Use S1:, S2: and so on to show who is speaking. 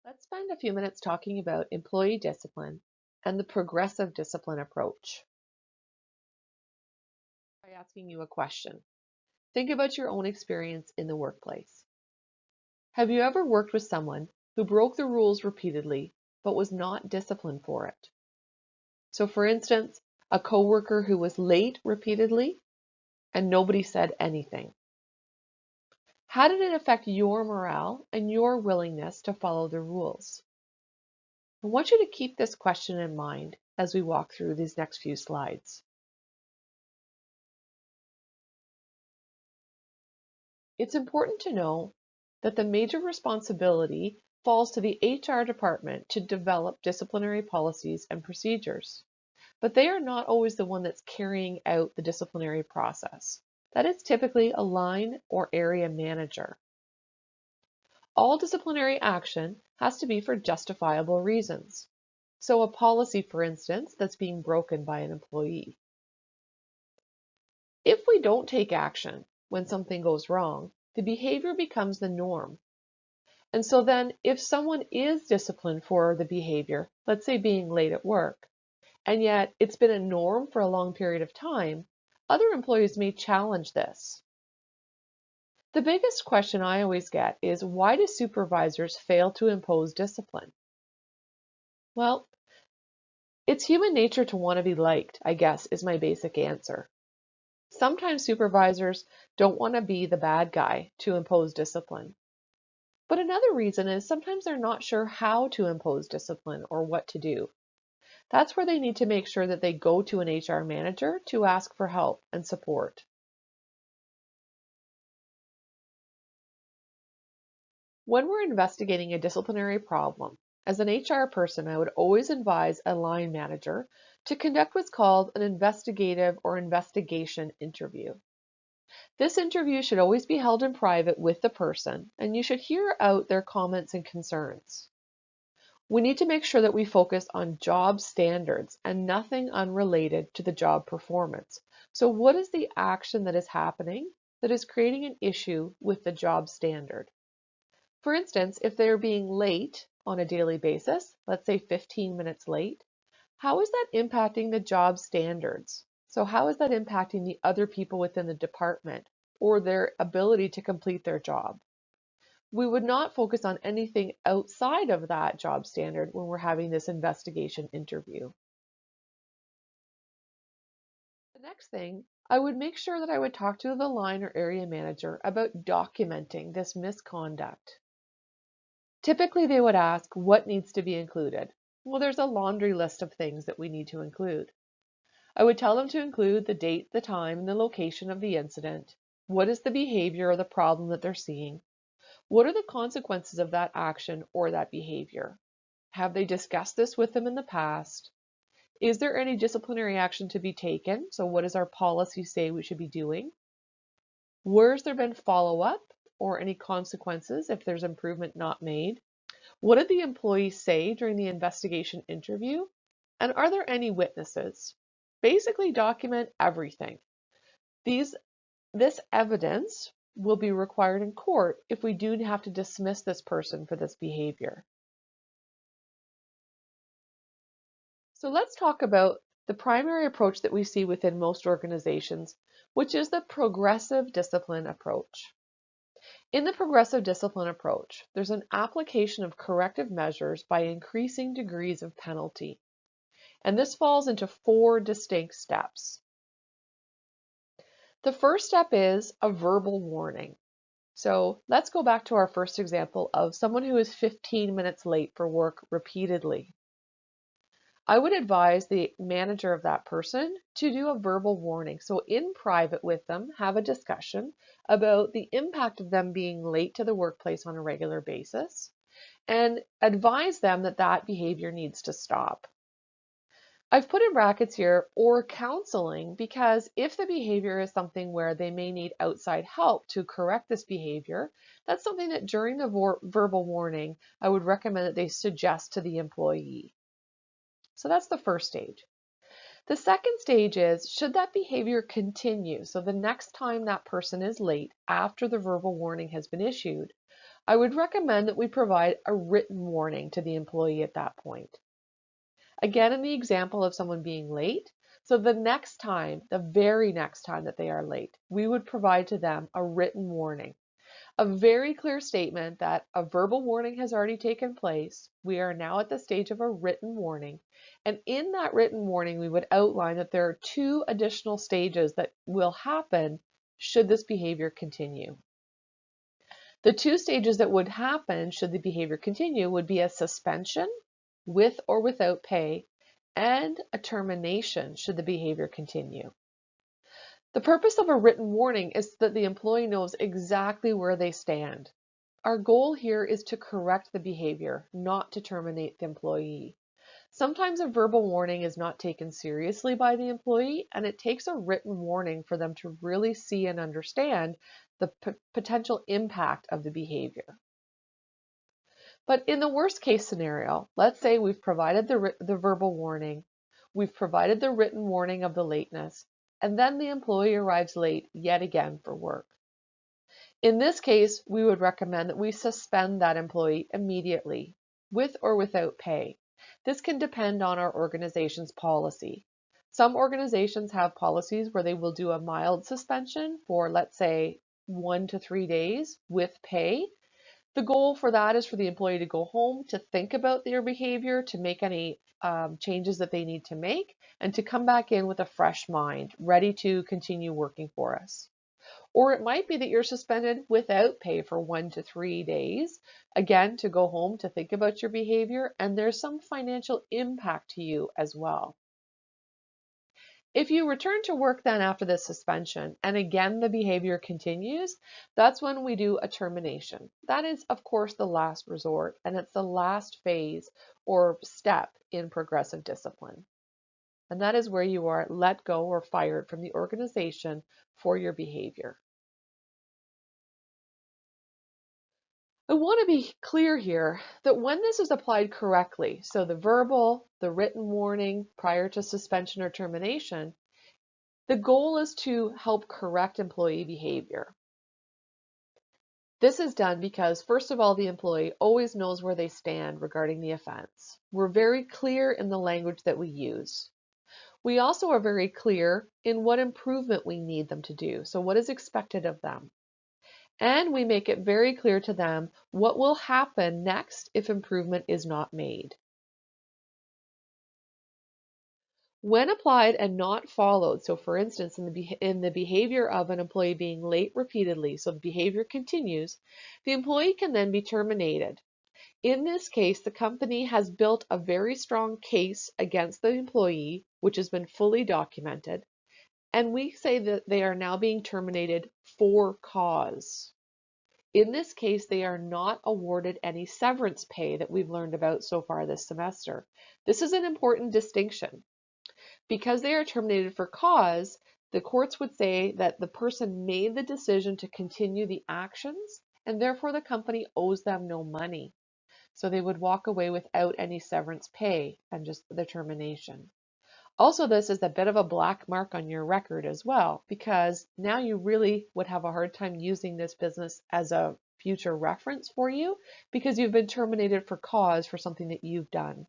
S1: Let's spend a few minutes talking about employee discipline and the progressive discipline approach by asking you a question. Think about your own experience in the workplace. Have you ever worked with someone who broke the rules repeatedly but was not disciplined for it? So, for instance, a coworker who was late repeatedly and nobody said anything. How did it affect your morale and your willingness to follow the rules? I want you to keep this question in mind as we walk through these next few slides. It's important to know that the major responsibility falls to the HR department to develop disciplinary policies and procedures, but they are not always the one that's carrying out the disciplinary process. That is typically a line or area manager. All disciplinary action has to be for justifiable reasons. So a policy, for instance, that's being broken by an employee. If we don't take action when something goes wrong, the behavior becomes the norm. And so then if someone is disciplined for the behavior, let's say being late at work, and yet it's been a norm for a long period of time, other employees may challenge this. The biggest question I always get is, why do supervisors fail to impose discipline? Well, it's human nature to want to be liked, I guess, is my basic answer. Sometimes supervisors don't want to be the bad guy to impose discipline. But another reason is sometimes they're not sure how to impose discipline or what to do. That's where they need to make sure that they go to an HR manager to ask for help and support. When we're investigating a disciplinary problem, as an HR person, I would always advise a line manager to conduct what's called an investigative or investigation interview. This interview should always be held in private with the person, and you should hear out their comments and concerns. We need to make sure that we focus on job standards and nothing unrelated to the job performance. So what is the action that is happening that is creating an issue with the job standard? For instance, if they're being late on a daily basis, let's say 15 minutes late, how is that impacting the job standards? So how is that impacting the other people within the department or their ability to complete their job? We would not focus on anything outside of that job standard when we're having this investigation interview. The next thing, I would make sure that I would talk to the line or area manager about documenting this misconduct. Typically, they would ask what needs to be included. Well, there's a laundry list of things that we need to include. I would tell them to include the date, the time, and the location of the incident. What is the behavior or the problem that they're seeing? What are the consequences of that action or that behavior? Have they discussed this with them in the past? Is there any disciplinary action to be taken? So what does our policy say we should be doing? Where's there been follow-up or any consequences if there's improvement not made? What did the employee say during the investigation interview? And are there any witnesses? Basically document everything. This evidence will be required in court if we do have to dismiss this person for this behavior. So let's talk about the primary approach that we see within most organizations, which is the progressive discipline approach. In the progressive discipline approach, there's an application of corrective measures by increasing degrees of penalty. And this falls into 4 distinct steps. The first step is a verbal warning. So let's go back to our first example of someone who is 15 minutes late for work repeatedly. I would advise the manager of that person to do a verbal warning. So in private with them, have a discussion about the impact of them being late to the workplace on a regular basis and advise them that that behavior needs to stop. I've put in brackets here, or counseling, because if the behavior is something where they may need outside help to correct this behavior, that's something that during the verbal warning, I would recommend that they suggest to the employee. So that's the first stage. The second stage is, should that behavior continue? So the next time that person is late after the verbal warning has been issued, I would recommend that we provide a written warning to the employee at that point. Again, in the example of someone being late, so the next time, the very next time that they are late, we would provide to them a written warning. A very clear statement that a verbal warning has already taken place. We are now at the stage of a written warning. And in that written warning, we would outline that there are 2 additional stages that will happen should this behavior continue. The 2 stages that would happen should the behavior continue would be a suspension with or without pay and a termination should the behavior continue. The purpose of a written warning is that the employee knows exactly where they stand. Our goal here is to correct the behavior, not to terminate the employee. Sometimes a verbal warning is not taken seriously by the employee, and it takes a written warning for them to really see and understand the potential impact of the behavior. But in the worst case scenario, let's say we've provided the verbal warning, we've provided the written warning of the lateness, and then the employee arrives late yet again for work. In this case, we would recommend that we suspend that employee immediately, with or without pay. This can depend on our organization's policy. Some organizations have policies where they will do a mild suspension for, let's say, 1 to 3 days with pay. The goal for that is for the employee to go home, to think about their behavior, to make any changes that they need to make, and to come back in with a fresh mind, ready to continue working for us. Or it might be that you're suspended without pay for 1 to 3 days, again, to go home to think about your behavior, and there's some financial impact to you as well. If you return to work then after this suspension, and again the behavior continues, that's when we do a termination. That is, of course, the last resort, and it's the last phase or step in progressive discipline. And that is where you are let go or fired from the organization for your behavior. I want to be clear here that when this is applied correctly, so the verbal, the written warning prior to suspension or termination, the goal is to help correct employee behavior. This is done because, first of all, the employee always knows where they stand regarding the offense. We're very clear in the language that we use. We also are very clear in what improvement we need them to do, so what is expected of them. And we make it very clear to them what will happen next if improvement is not made. When applied and not followed, so for instance, in the behavior of an employee being late repeatedly, so the behavior continues, the employee can then be terminated. In this case, the company has built a very strong case against the employee, which has been fully documented, and we say that they are now being terminated for cause. In this case, they are not awarded any severance pay that we've learned about so far this semester. This is an important distinction. Because they are terminated for cause, the courts would say that the person made the decision to continue the actions, and therefore the company owes them no money. So they would walk away without any severance pay and just the termination. Also, this is a bit of a black mark on your record as well, because now you really would have a hard time using this business as a future reference for you because you've been terminated for cause for something that you've done.